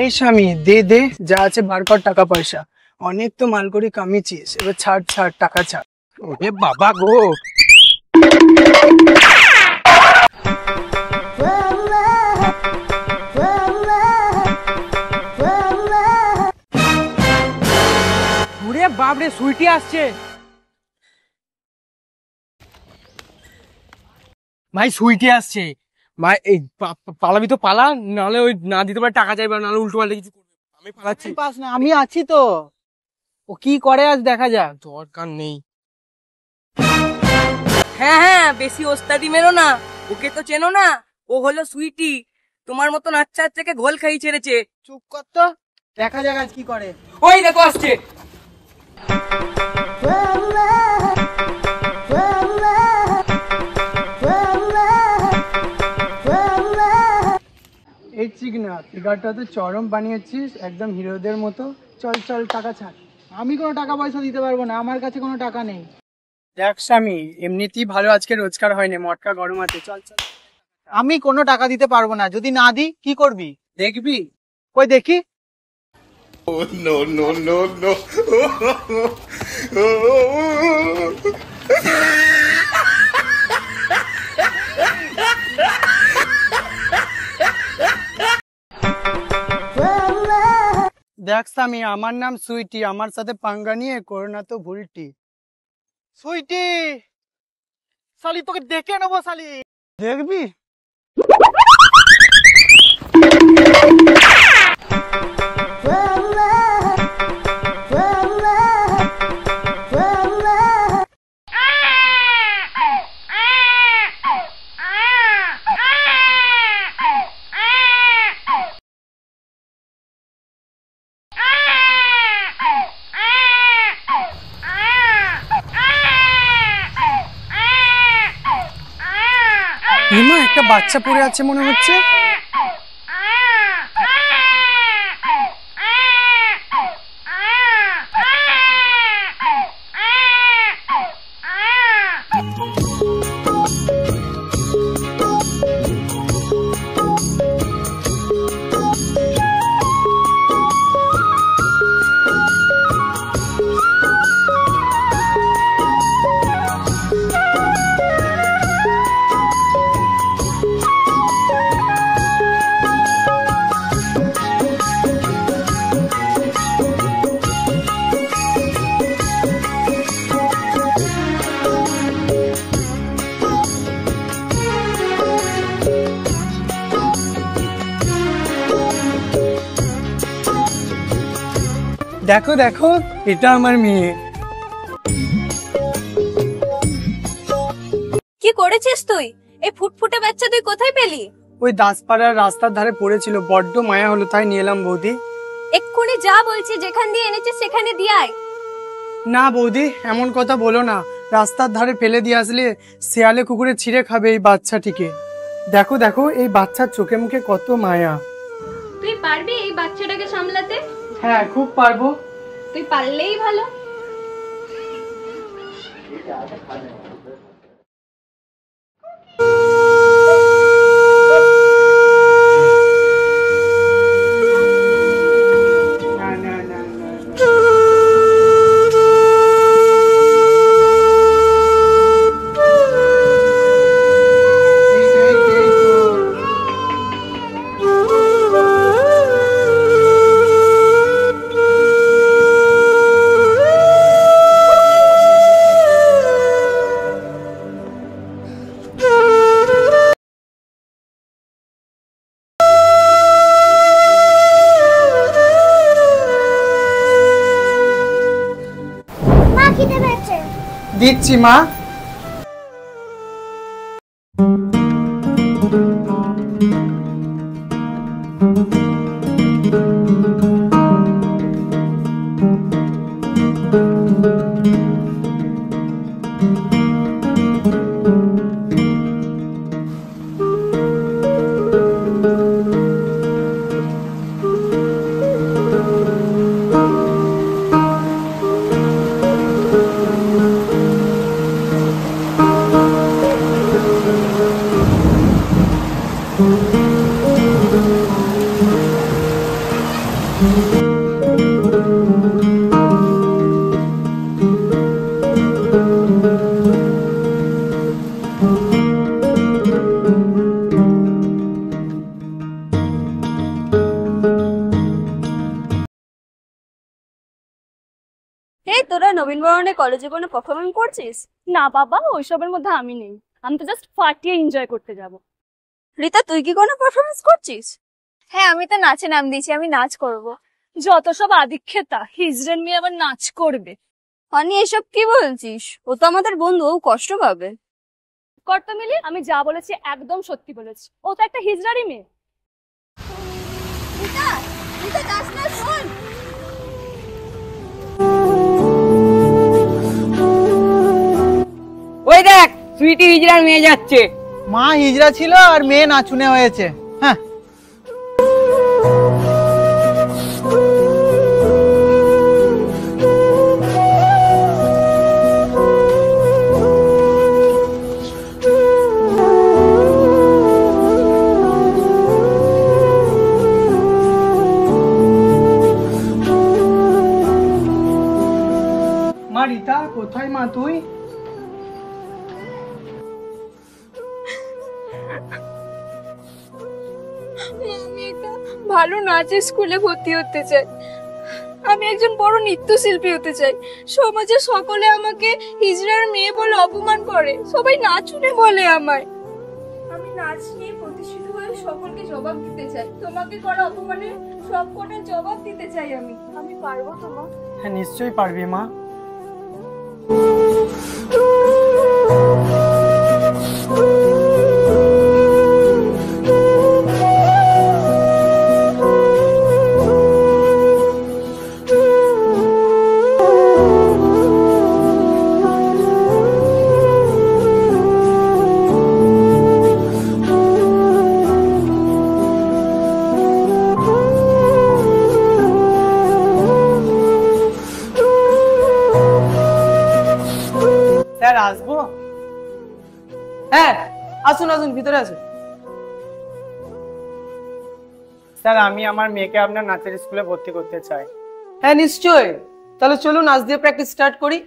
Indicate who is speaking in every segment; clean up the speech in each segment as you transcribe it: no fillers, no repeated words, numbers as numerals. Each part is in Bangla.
Speaker 1: এই স্বামী দে দে, যা আছে বার কর টাকা পয়সা। অনেক তো মাল করে কামিয়েছিস, এবার ছাড় ছাড়, টাকা ছাড়।
Speaker 2: ওরে বাবা গো, ওরে বাপরে, সুইটি আসছে। ভাই সুইটি আসছে ভাই, এই পালাবি তো পালা, নাহলে ওই না দিতে পারে টাকা চাইবে, নাহলে উল্টো পাল্টা কিছু করবে। আমি পালাচ্ছি।
Speaker 1: পাস না, আমি আছি তো। ও কি করে আজ দেখা যাক।
Speaker 2: দরকার নেই।
Speaker 3: হ্যাঁ হ্যাঁ, বেশি ওস্তাদি মেরো না, ওকে তো চেনো না, ও হলো সুইটি, তোমার মতন আচ্ছা আচ্ছাকে ঘোল খাই ছেড়েছে।
Speaker 1: চুপ কর তো, দেখা যাক আজ কি করে।
Speaker 3: ওই দেখো আসছে।
Speaker 1: এই চিকনা ফিগারটা তো চরম বানিয়েছিস, একদম হিরোদের মতো। চল চল, টাকা ছাড়। আমি কোনো টাকা পয়সা দিতে পারবো না, আমার কাছে কোনো টাকা নেই। দেখ স্বামী, এমনিতেই ভালো আজকে রোজগার হয়নি, মটকা গরম আছে, চল চল। আমি কোনো টাকা দিতে পারবো না, যদি না দিই কি করবি? দেখবি। কই দেখি। দেখ স্বামী, আমার নাম সুইটি, আমার সাথে পাঙ্গা নিয়ে করোনা তো ভুলটি। সুইটি শালি, তোকে দেখে নেবো শালি, দেখবি। একটা বাচ্চা পড়ে আছে মনে হচ্ছে। দেখো দেখো, এটা আমার মেয়ে।
Speaker 4: কি করেছিস তুই? এই ফুটফুটে বাচ্চা তুই কোথায় পেলি?
Speaker 1: ওই দাসপাড়ার রাস্তার ধারে পড়েছিল, বড্ড মায়া হলো তাই নিয়ে এলাম বৌদি।
Speaker 4: এক্ষুনি যা বলছি, যেখান দিয়ে এনেছিস সেখানে দিয়ে আয়।
Speaker 1: না বৌদি, এমন কথা বলো না, রাস্তার ধারে ফেলে দিয়ে আসলে শিয়ালে কুকুরে ছিঁড়ে খাবে এই বাচ্চাটিকে। দেখো দেখো, এই বাচ্চার চোখে মুখে কত মায়া।
Speaker 4: তুই পারবি এই বাচ্চাটাকে সামলাতে?
Speaker 1: হ্যাঁ, খুব পারবো।
Speaker 4: তুই পারলেই ভালো।
Speaker 1: দিচ্ছি মা।
Speaker 4: নবীনবরণে কলেজে কোনো পারফরমেন্স করছিস?
Speaker 5: না বাবা, ওইসবের মধ্যে আমি নেই। আমি তো জাস্ট ফাটিয়ে এনজয় করতে যাব।
Speaker 4: রিতা, তুই কি কোনো পারফরমেন্স করছিস? হ্যাঁ, আমি তো নাচে নাম দিয়েছি, আমি নাচ করব।
Speaker 5: যত সব আদিক্ষেতা, হিজড়ের মেয়ে আবার নাচ করবে।
Speaker 4: অনি, এসব কি বলছিস? ও তো আমাদের বন্ধু, ও কষ্ট পাবে।
Speaker 5: কর্তা মিলি, আমি যা বলেছি একদম সত্যি বলেছি। ও তো একটা হিজড়ারই মেয়ে।
Speaker 4: রিতা, রিতা নাচ না, শোন।
Speaker 3: ওই দেখ, সুইটি হিজড়ার মেয়ে যাচ্ছে।
Speaker 1: মা হিজড়া ছিল আর মেয়ে নাচুনে হয়েছে। হ্যাঁ, মা রিতা, কোথায় মা তুই?
Speaker 4: আমি একটা ভালো নাচের স্কুলে ভর্তি হতে চাই। আমি একজন বড় নৃত্যশিল্পী হতে চাই। সমাজে সকলে আমাকে হিজড়ার মেয়ে বলে অপমান করে, সবাই নাচুনে বলে আমায়। আমি নাচ নিয়ে প্রতিষ্ঠিত হয়ে সকলকে জবাব দিতে চাই। তোমাকে করা অপমানে সব কটার জবাব দিতে চাই আমি। আমি পারবো তো মা?
Speaker 1: হ্যাঁ, নিশ্চয়ই পারবি মা। স্যার, আসবো?
Speaker 2: হ্যাঁ, আসুন আসুন, ভিতরে আসুন।
Speaker 1: স্যার, আমি আমার মেয়েকে আপনার নাচের স্কুলে ভর্তি করতে চাই।
Speaker 2: হ্যাঁ নিশ্চয়, তাহলে চলুন নাচ দিয়ে প্র্যাকটিস স্টার্ট করি।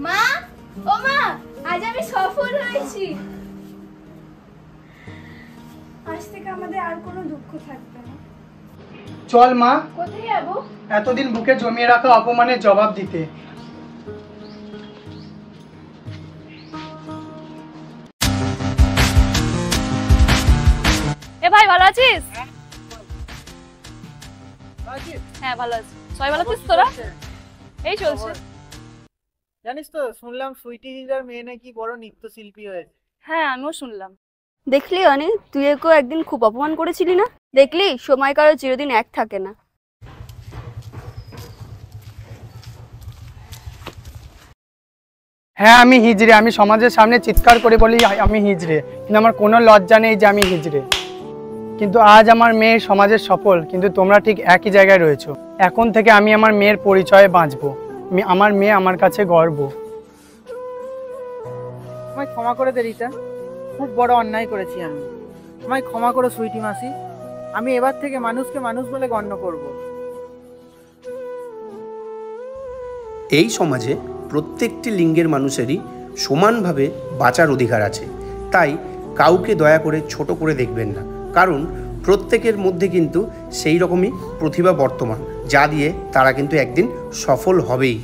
Speaker 4: মা, ও মা, আজ আমি সফল হয়েছি। আজ থেকে আমাদের আর কোনো দুঃখ থাকবে না।
Speaker 1: চল মা,
Speaker 4: কোথায় যাবো?
Speaker 1: এতদিন বুকে জমিয়ে রাখা অপমানের জবাব দিতে।
Speaker 5: এ ভাই, ভালো আছিস? হ্যাঁ ভালো আছি। সবাই ভালো আছিস তোরা? এই চলছে।
Speaker 1: জানিস তো, শুনলাম সুইটি হিজড়ার মেয়ে নাকি বড় নৃত্যশিল্পী হয়েছে।
Speaker 5: হ্যাঁ, আমিও শুনলাম।
Speaker 4: দেখলি অনি, তুই একে একদিন খুব অপমান করেছিলি না? দেখলি, সময় কারো চিরদিন এক থাকে না।
Speaker 1: হ্যাঁ, আমি হিজড়ে। আমি সমাজের সামনে চিৎকার করে বলি আমি হিজড়ে, কিন্তু আমার কোনো লজ্জা নেই যে আমি হিজড়ে। কিন্তু আজ আমার মেয়ে সমাজের সফল, কিন্তু তোমরা ঠিক একই জায়গায় রয়েছো। এখন থেকে আমি আমার মেয়ের পরিচয়ে বাঁচবো। আমার মেয়ে আমার কাছে গর্ব।
Speaker 6: আমায় ক্ষমা করে দে রিতা, খুব বড় অন্যায় করেছি আমি। আমায় ক্ষমা করো সুইটি মাসি, আমি এবার থেকে মানুষকে মানুষ বলে গণ্য করব।
Speaker 7: এই সমাজে প্রত্যেকটি লিঙ্গের মানুষেরই সমানভাবে বাঁচার অধিকার আছে, তাই কাউকে দয়া করে ছোট করে দেখবেন না, কারণ প্রত্যেকের মধ্যে কিন্তু সেই রকমই প্রতিভা বর্তমান, যা দিয়ে তারা কিন্তু একদিন সফল হবেই।